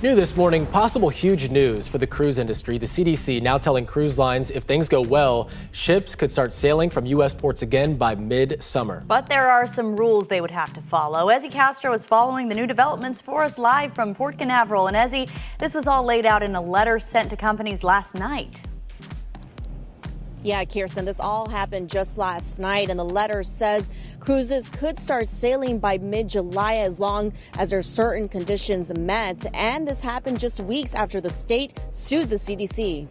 New this morning, possible huge news for the cruise industry. The CDC now telling cruise lines if things go well, ships could start sailing from U.S. ports again by mid-summer. But there are some rules they would have to follow. Ezzy Castro is following the new developments for us live from Port Canaveral. And Ezzy, this was all laid out in a letter sent to companies last night. Yeah, Kirsten, this all happened just last night, and the letter says cruises could start sailing by mid-July as long as there are certain conditions met. And this happened just weeks after the state sued the CDC.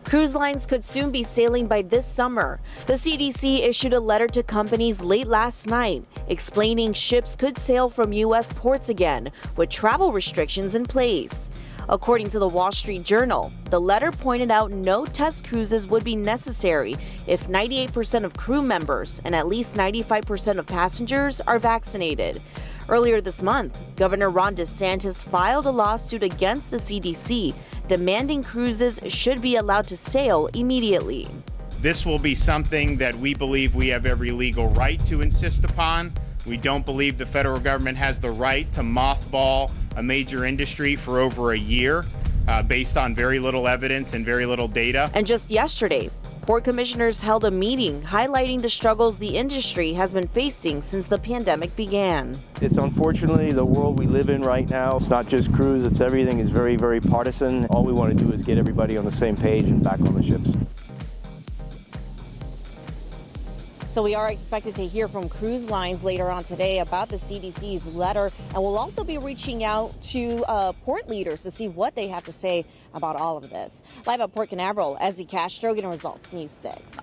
Cruise lines could soon be sailing by this summer. The CDC issued a letter to companies late last night explaining ships could sail from U.S. ports again with travel restrictions in place. According to the Wall Street Journal, the letter pointed out no test cruises would be necessary if 98% of crew members and at least 95% of passengers are vaccinated. Earlier this month, Governor Ron DeSantis filed a lawsuit against the CDC, demanding cruises should be allowed to sail immediately. This will be something that we believe we have every legal right to insist upon. We don't believe the federal government has the right to mothball a major industry for over a year based on very little evidence and very little data. And just yesterday, port commissioners held a meeting highlighting the struggles the industry has been facing since the pandemic began. It's unfortunately the world we live in right now. It's not just cruise, it's everything is very, very partisan. All we want to do is get everybody on the same page and back on the ships. So we are expected to hear from cruise lines later on today about the CDC's letter, and we'll also be reaching out to port leaders to see what they have to say about all of this. Live at Port Canaveral, Ezzy Castro, getting Results News 6.